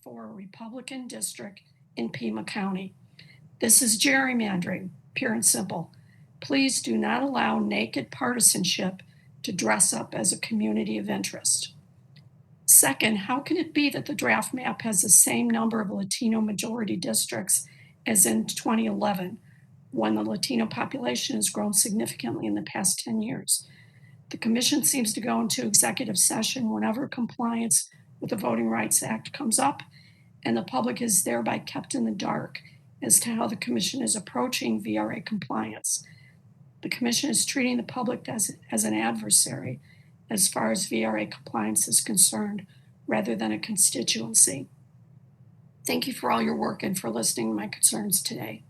for a Republican district in Pima County. This is gerrymandering, pure and simple. Please do not allow naked partisanship to dress up as a community of interest. Second, how can it be that the draft map has the same number of Latino majority districts as in 2011, when the Latino population has grown significantly in the past 10 years? The commission seems to go into executive session whenever compliance with the Voting Rights Act comes up, and the public is thereby kept in the dark as to how the commission is approaching VRA compliance. The commission is treating the public as an adversary as far as VRA compliance is concerned, rather than a constituency. Thank you for all your work and for listening to my concerns today.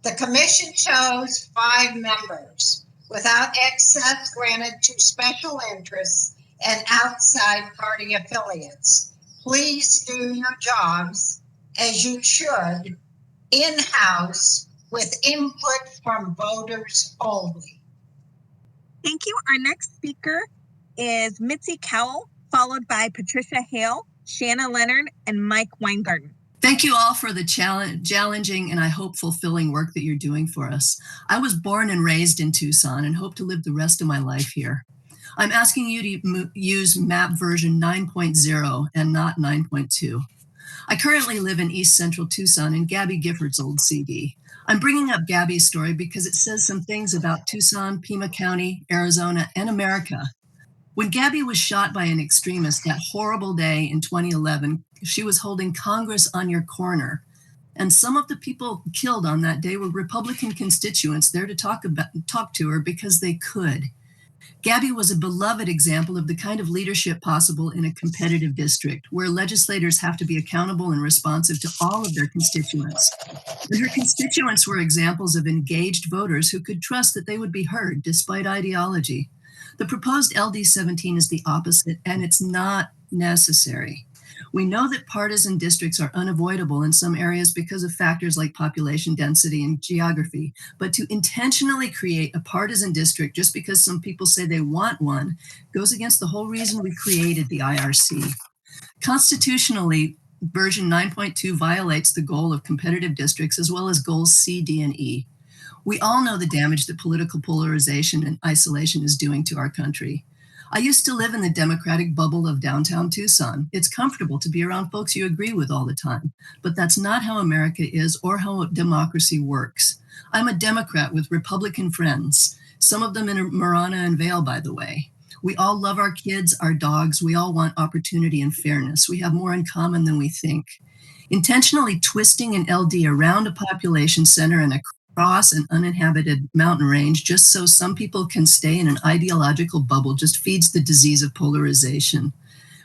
The commission chose 5 members without access granted to special interests and outside party affiliates. Please do your jobs as you should, in-house, with input from voters only. Thank you. Our next speaker is Mitzi Cowell, followed by Patricia Hale, Shanna Leonard, and Mike Weingarten. Thank you all for the challenging and I hope fulfilling work that you're doing for us. I was born and raised in Tucson and hope to live the rest of my life here. I'm asking you to use map version 9.0 and not 9.2. I currently live in East Central Tucson in Gabby Gifford's old CD. I'm bringing up Gabby's story because it says some things about Tucson, Pima County, Arizona, and America. When Gabby was shot by an extremist that horrible day in 2011, she was holding Congress on your corner. And some of the people killed on that day were Republican constituents there to talk to her because they could. Gabby was a beloved example of the kind of leadership possible in a competitive district where legislators have to be accountable and responsive to all of their constituents. And her constituents were examples of engaged voters who could trust that they would be heard despite ideology. The proposed LD-17 is the opposite, and it's not necessary. We know that partisan districts are unavoidable in some areas because of factors like population density and geography, but to intentionally create a partisan district just because some people say they want one goes against the whole reason we created the IRC. Constitutionally, version 9.2 violates the goal of competitive districts as well as goals C, D, and E. We all know the damage that political polarization and isolation is doing to our country. I used to live in the Democratic bubble of downtown Tucson. It's comfortable to be around folks you agree with all the time, but that's not how America is or how democracy works. I'm a Democrat with Republican friends, some of them in Marana and Vail, by the way. We all love our kids, our dogs. We all want opportunity and fairness. We have more in common than we think. Intentionally twisting an LD around a population center and across an uninhabited mountain range just so some people can stay in an ideological bubble just feeds the disease of polarization.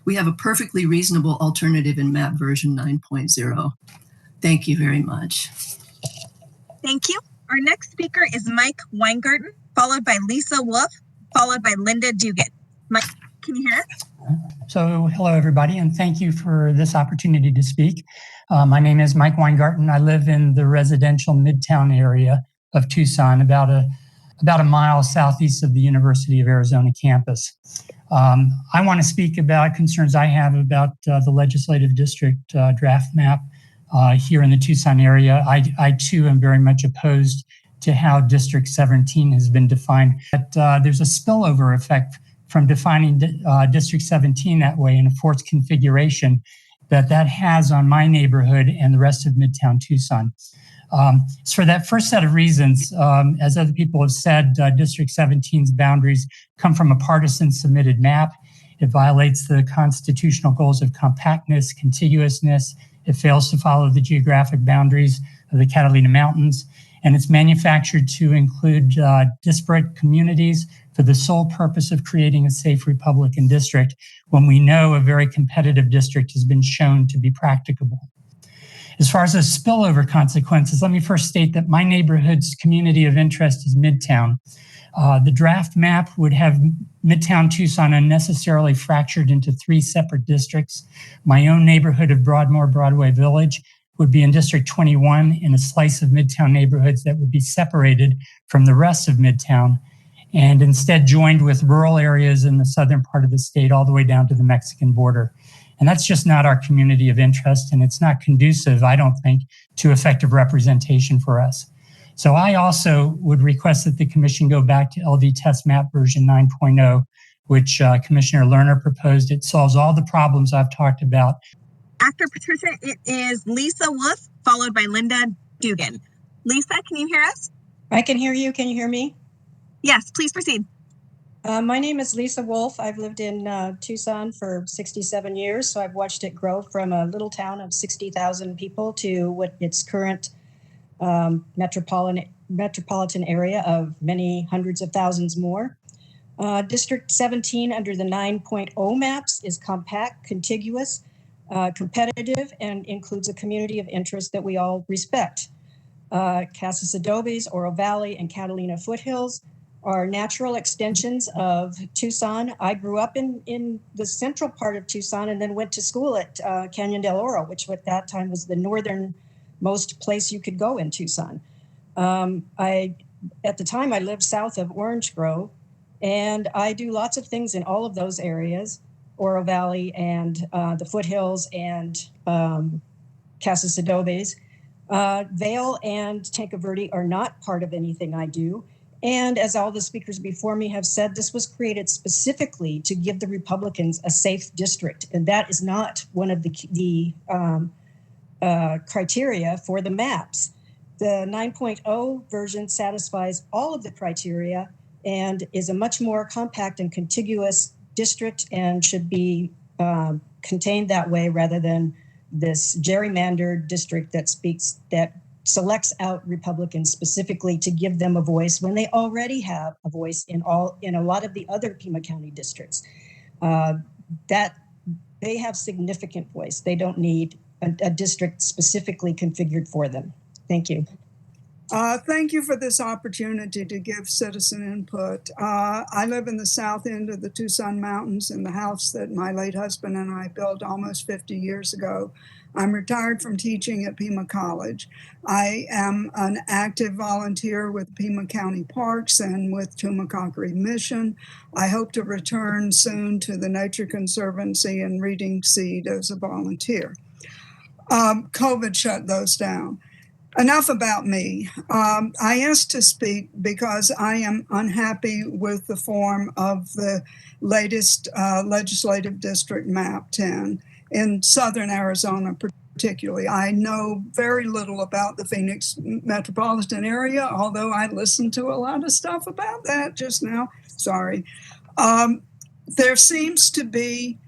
We have a perfectly reasonable alternative in map version 9.0. Thank you very much. Thank you. Our next speaker is Mike Weingarten, followed by Lisa Wolf, followed by Linda Dugan. Mike, can you hear us? So hello, everybody, and thank you for this opportunity to speak. My name is Mike Weingarten. I live in the residential Midtown area of Tucson, about a mile southeast of the University of Arizona campus. I want to speak about concerns I have about the legislative district draft map here in the Tucson area. I too am very much opposed to how District 17 has been defined. But there's a spillover effect from defining District 17 that way in a forced configuration that has on my neighborhood and the rest of Midtown Tucson. So for that first set of reasons, as other people have said, District 17's boundaries come from a partisan submitted map. It violates the constitutional goals of compactness, contiguousness. It fails to follow the geographic boundaries of the Catalina Mountains, and it's manufactured to include disparate communities for the sole purpose of creating a safe Republican district when we know a very competitive district has been shown to be practicable. As far as the spillover consequences, let me first state that my neighborhood's community of interest is Midtown. The draft map would have Midtown Tucson unnecessarily fractured into 3 separate districts. My own neighborhood of Broadmoor Broadway Village would be in District 21 in a slice of Midtown neighborhoods that would be separated from the rest of Midtown and instead joined with rural areas in the southern part of the state all the way down to the Mexican border. And that's just not our community of interest, and it's not conducive, I don't think, to effective representation for us. So I also would request that the commission go back to LD Test Map version 9.0, which Commissioner Lerner proposed. It solves all the problems I've talked about. After Patricia, it is Lisa Wolf, followed by Linda Dugan. Lisa, can you hear us? I can hear you. Can you hear me? Yes, please proceed. My name is Lisa Wolf. I've lived in Tucson for 67 years, so I've watched it grow from a little town of 60,000 people to what its current metropolitan area of many hundreds of thousands more. District 17 under the 9.0 maps is compact, contiguous, competitive, and includes a community of interest that we all respect. Casas Adobes, Oro Valley, and Catalina Foothills are natural extensions of Tucson. I grew up in the central part of Tucson and then went to school at Canyon del Oro, which at that time was the northernmost place you could go in Tucson. At the time, I lived south of Orange Grove, and I do lots of things in all of those areas, Oro Valley and the Foothills and Casas Adobes. Vail and Tanca Verde are not part of anything I do. And as all the speakers before me have said, this was created specifically to give the Republicans a safe district. And that is not one of the criteria for the maps. The 9.0 version satisfies all of the criteria and is a much more compact and contiguous district and should be contained that way rather than this gerrymandered district that selects out Republicans specifically to give them a voice when they already have a voice in a lot of the other Pima County districts. That they have significant voice. They don't need a district specifically configured for them. Thank you. Thank you for this opportunity to give citizen input. I live in the south end of the Tucson Mountains in the house that my late husband and I built almost 50 years ago. I'm retired from teaching at Pima College. I am an active volunteer with Pima County Parks and with Tumacacori Mission. I hope to return soon to the Nature Conservancy and Reading Seed as a volunteer. COVID shut those down. Enough about me. I asked to speak because I am unhappy with the form of the latest legislative district map 10 in southern Arizona particularly. I know very little about the Phoenix metropolitan area, although I listened to a lot of stuff about that just now. Sorry. There seems to be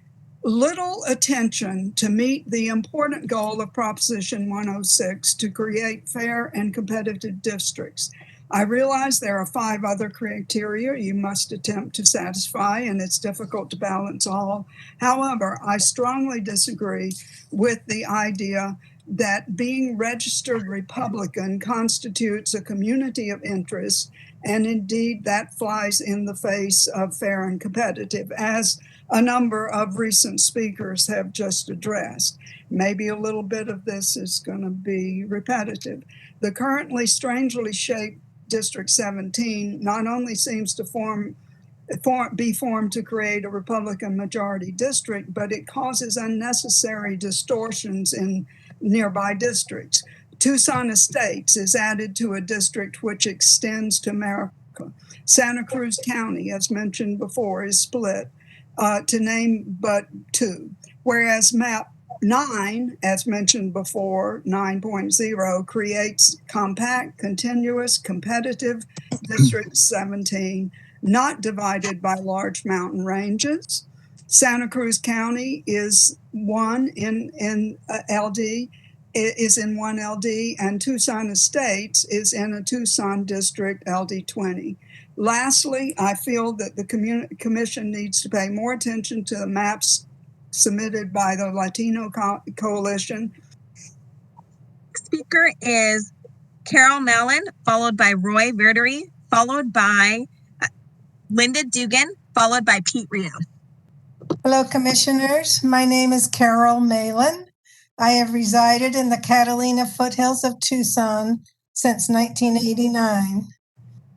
little attention to meet the important goal of Proposition 106 to create fair and competitive districts. I realize there are 5 other criteria you must attempt to satisfy, and it's difficult to balance all. However, I strongly disagree with the idea that being registered Republican constitutes a community of interest, and indeed that flies in the face of fair and competitive, as a number of recent speakers have just addressed. Maybe a little bit of this is going to be repetitive. The currently strangely shaped District 17 not only seems to be formed to create a Republican majority district, but it causes unnecessary distortions in nearby districts. Tucson Estates is added to a district which extends to Maricopa. Santa Cruz County, as mentioned before, is split, to name but 2, whereas map 9, as mentioned before, 9.0, creates compact, continuous, competitive District 17, not divided by large mountain ranges. Santa Cruz County is one in LD, is in one LD, and Tucson Estates is in a Tucson District LD20. Lastly, I feel that the commission needs to pay more attention to the maps submitted by the Latino Coalition. Speaker is Carol Mallon, followed by Roy Verdery, followed by Linda Dugan, followed by Pete Rio. Hello, commissioners. My name is Carol Malin. I have resided in the Catalina foothills of Tucson since 1989.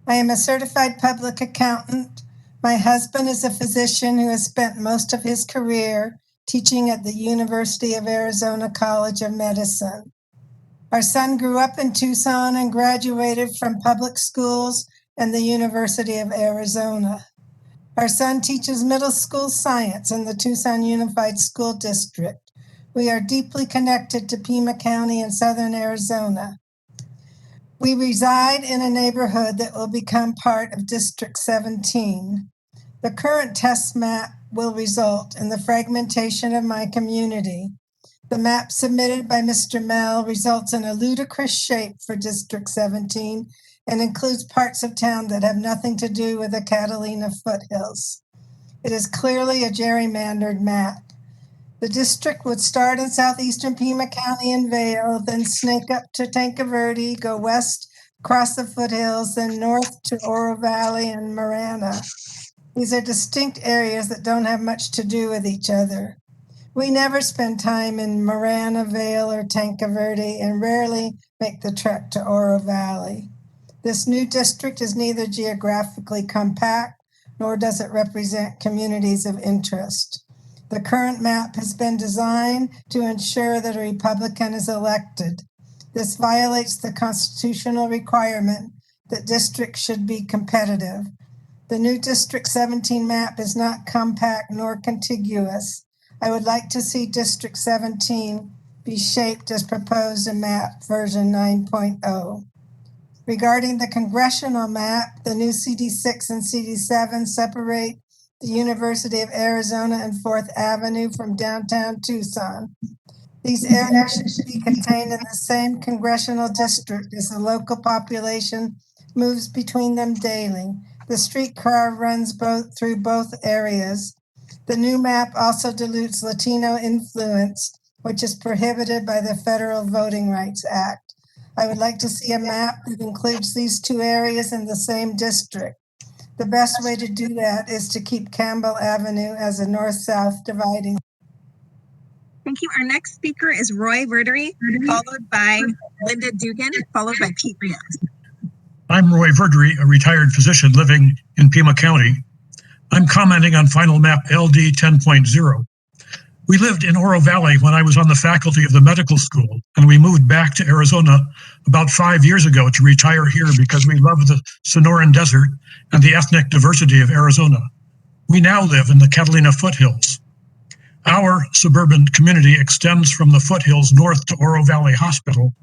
I am a certified public accountant. My husband is a physician who has spent most of his career teaching at the University of Arizona College of Medicine. Our son grew up in Tucson and graduated from public schools and the University of Arizona. Our son teaches middle school science in the Tucson Unified School District. We are deeply connected to Pima County in southern Arizona. We reside in a neighborhood that will become part of District 17. The current test map will result in the fragmentation of my community. The map submitted by Mr. Mell results in a ludicrous shape for District 17 and includes parts of town that have nothing to do with the Catalina foothills. It is clearly a gerrymandered map. The district would start in southeastern Pima County and Vail, then snake up to Tanque Verde, go west across the foothills, then north to Oro Valley and Marana. These are distinct areas that don't have much to do with each other. We never spend time in Marana, Vail, or Tanque Verde and rarely make the trek to Oro Valley. This new district is neither geographically compact nor does it represent communities of interest. The current map has been designed to ensure that a Republican is elected. This violates the constitutional requirement that districts should be competitive. The new District 17 map is not compact nor contiguous. I would like to see District 17 be shaped as proposed in map version 9.0. Regarding the congressional map, the new CD6 and CD7 separate the University of Arizona and 4th Avenue from downtown Tucson. These areas should be contained in the same congressional district as the local population moves between them daily. The streetcar runs through both areas. The new map also dilutes Latino influence, which is prohibited by the Federal Voting Rights Act. I would like to see a map that includes these two areas in the same district. The best way to do that is to keep Campbell Avenue as a north-south dividing. Thank you. Our next speaker is Roy Verdery, followed by Linda Dugan, followed by Pete Rios. I'm Roy Verdery, a retired physician living in Pima County. I'm commenting on final map LD 10.0. We lived in Oro Valley when I was on the faculty of the medical school, and we moved back to Arizona about 5 years ago to retire here because we love the Sonoran Desert and the ethnic diversity of Arizona. We now live in the Catalina foothills. Our suburban community extends from the foothills north to Oro Valley Hospital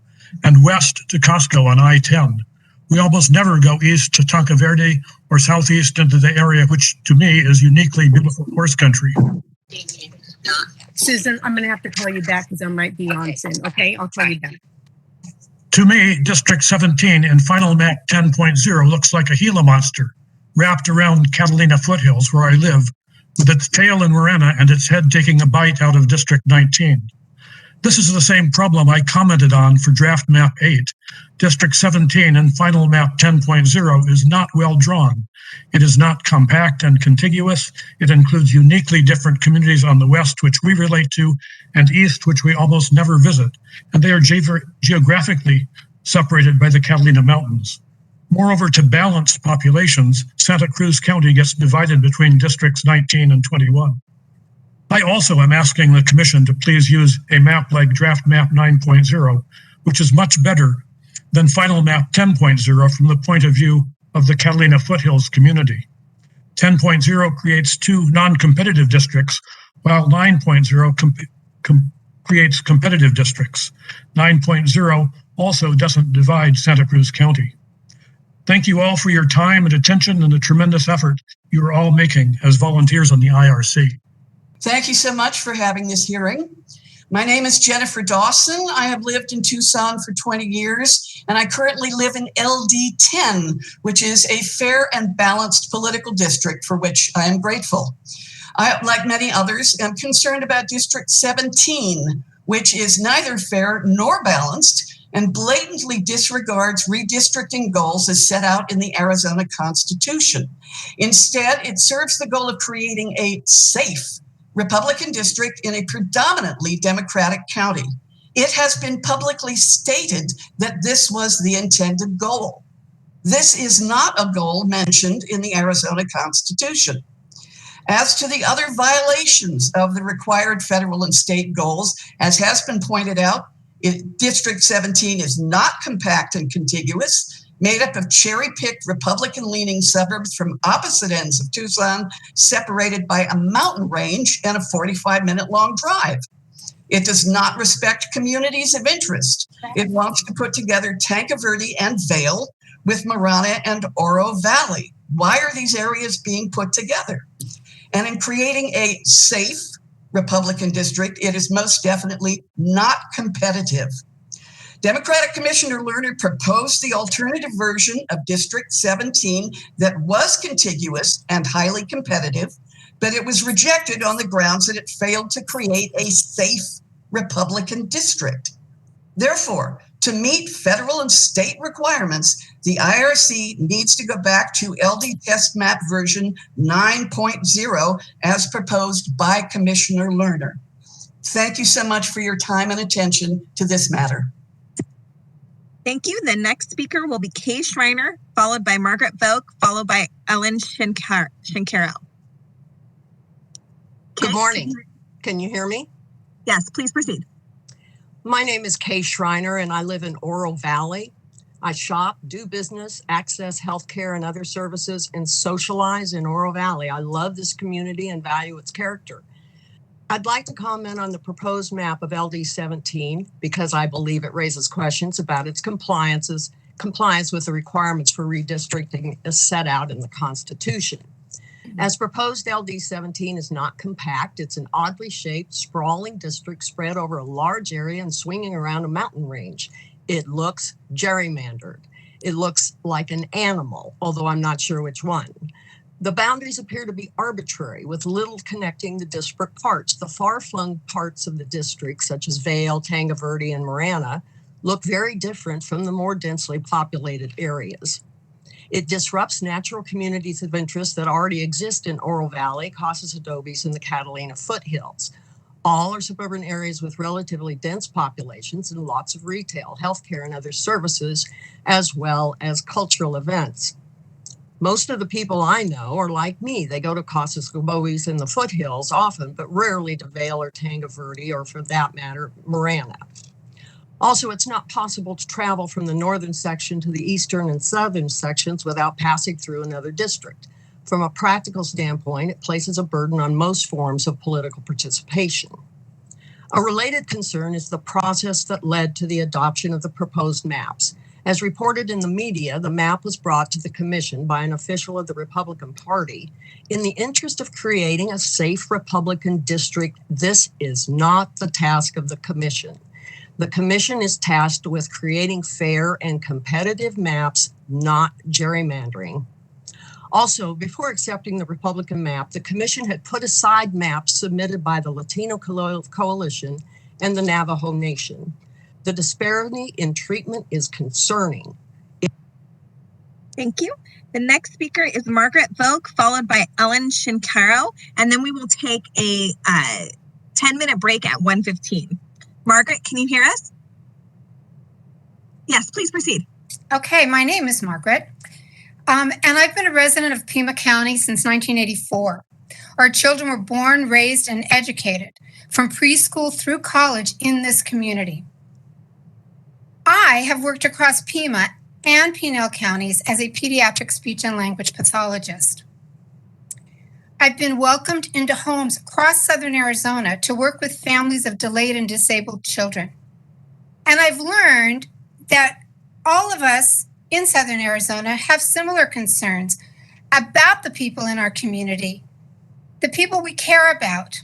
and west to Costco on I-10. We almost never go east to Tanque Verde or southeast into the area, which to me is uniquely beautiful horse country. Susan, I'm going to have to call you back because I might be on soon. Okay, I'll call you back. To me, District 17 in final map 10.0 looks like a Gila monster wrapped around Catalina foothills where I live, with its tail in Marana and its head taking a bite out of District 19. This is the same problem I commented on for draft map 8. District 17 and final map 10.0 is not well drawn. It is not compact and contiguous. It includes uniquely different communities on the west, which we relate to, and east, which we almost never visit. And they are geographically separated by the Catalina Mountains. Moreover, to balance populations, Santa Cruz County gets divided between districts 19 and 21. I also am asking the Commission to please use a map like Draft Map 9.0, which is much better than Final Map 10.0 from the point of view of the Catalina Foothills community. 10.0 creates two non-competitive districts, while 9.0 creates competitive districts. 9.0 also doesn't divide Santa Cruz County. Thank you all for your time and attention and the tremendous effort you are all making as volunteers on the IRC. Thank you so much for having this hearing. My name is Jennifer Dawson. I have lived in Tucson for 20 years, and I currently live in LD 10, which is a fair and balanced political district for which I am grateful. I, like many others, am concerned about District 17, which is neither fair nor balanced and blatantly disregards redistricting goals as set out in the Arizona Constitution. Instead, it serves the goal of creating a safe Republican district in a predominantly Democratic county. It has been publicly stated that this was the intended goal. This is not a goal mentioned in the Arizona Constitution. As to the other violations of the required federal and state goals, as has been pointed out, District 17 is not compact and contiguous, made up of cherry-picked Republican-leaning suburbs from opposite ends of Tucson, separated by a mountain range and a 45-minute-long drive. It does not respect communities of interest. It wants to put together Tanque Verde and Vail with Marana and Oro Valley. Why are these areas being put together? And in creating a safe Republican district, it is most definitely not competitive. Democratic Commissioner Lerner proposed the alternative version of District 17 that was contiguous and highly competitive, but it was rejected on the grounds that it failed to create a safe Republican district. Therefore, to meet federal and state requirements, the IRC needs to go back to LD Test Map version 9.0 as proposed by Commissioner Lerner. Thank you so much for your time and attention to this matter. Thank you. The next speaker will be Kay Schreiner, followed by Margaret Vogue, followed by Ellen Shankaro. Good morning. Can you hear me? Yes, please proceed. My name is Kay Schreiner and I live in Oro Valley. I shop, do business, access healthcare and other services, and socialize in Oro Valley. I love this community and value its character. I'd like to comment on the proposed map of LD 17 because I believe it raises questions about its compliance with the requirements for redistricting as set out in the Constitution. As proposed, LD 17 is not compact. It's an oddly shaped, sprawling district spread over a large area and swinging around a mountain range. It looks gerrymandered. It looks like an animal, although I'm not sure which one. The boundaries appear to be arbitrary, with little connecting the disparate parts. The far-flung parts of the district, such as Vail, Tanque Verde, and Marana, look very different from the more densely populated areas. It disrupts natural communities of interest that already exist in Oro Valley, Casas Adobes, and the Catalina foothills. All are suburban areas with relatively dense populations and lots of retail, healthcare, and other services, as well as cultural events. Most of the people I know are like me. They go to Casas Adobes in the foothills often, but rarely to Vail or Tanque Verde, or for that matter, Marana. Also, it's not possible to travel from the northern section to the eastern and southern sections without passing through another district. From a practical standpoint, it places a burden on most forms of political participation. A related concern is the process that led to the adoption of the proposed maps. As reported in the media, the map was brought to the commission by an official of the Republican Party. In the interest of creating a safe Republican district, this is not the task of the commission. The commission is tasked with creating fair and competitive maps, not gerrymandering. Also, before accepting the Republican map, the commission had put aside maps submitted by the Latino Coalition and the Navajo Nation. The disparity in treatment is concerning. Thank you. The next speaker is Margaret Vogue, followed by Ellen Shankaro, and then we will take a 10-minute break at 1:15. Margaret, can you hear us? Yes, please proceed. Okay, my name is Margaret, and I've been a resident of Pima County since 1984. Our children were born, raised, and educated from preschool through college in this community. I have worked across Pima and Pinal counties as a pediatric speech and language pathologist. I've been welcomed into homes across Southern Arizona to work with families of delayed and disabled children. And I've learned that all of us in Southern Arizona have similar concerns about the people in our community, the people we care about,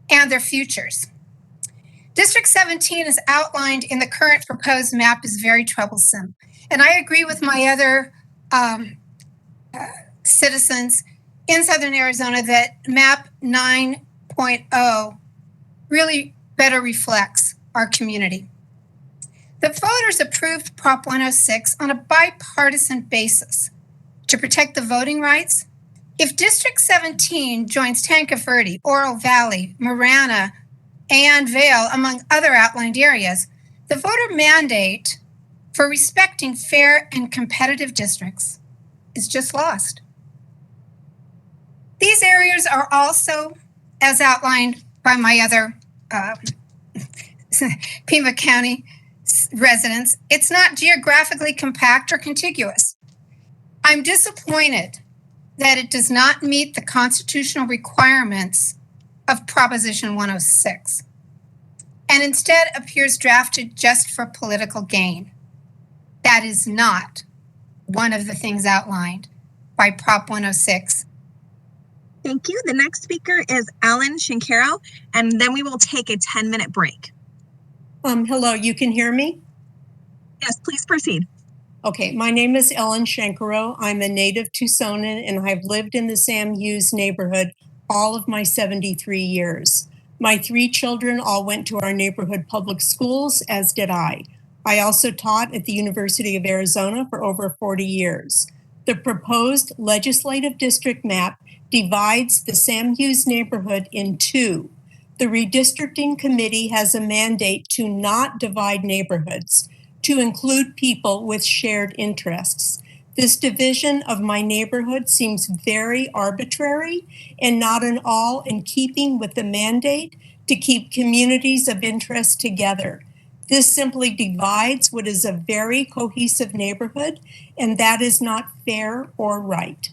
and their futures. District 17 as outlined in the current proposed map is very troublesome. And I agree with my other citizens in Southern Arizona that map 9.0 really better reflects our community. The voters approved Prop 106 on a bipartisan basis to protect the voting rights. If District 17 joins Tanque Verde, Oro Valley, Marana, and Vail, among other outlined areas, the voter mandate for respecting fair and competitive districts is just lost. These areas are also, as outlined by my other Pima County residents, it's not geographically compact or contiguous. I'm disappointed that it does not meet the constitutional requirements of Proposition 106 and instead appears drafted just for political gain. That is not one of the things outlined by Prop 106. Thank you. The next speaker is Alan Shankaro, and then we will take a 10-minute break. Hello, you can hear me? Yes, please proceed. Okay, my name is Ellen Shankaro. I'm a native Tucsonan, and I've lived in the Sam Hughes neighborhood all of my 73 years. My 3 children all went to our neighborhood public schools, as did I. I also taught at the University of Arizona for over 40 years. The proposed legislative district map divides the Sam Hughes neighborhood in 2. The redistricting committee has a mandate to not divide neighborhoods, to include people with shared interests. This division of my neighborhood seems very arbitrary and not at all in keeping with the mandate to keep communities of interest together. This simply divides what is a very cohesive neighborhood, and that is not fair or right.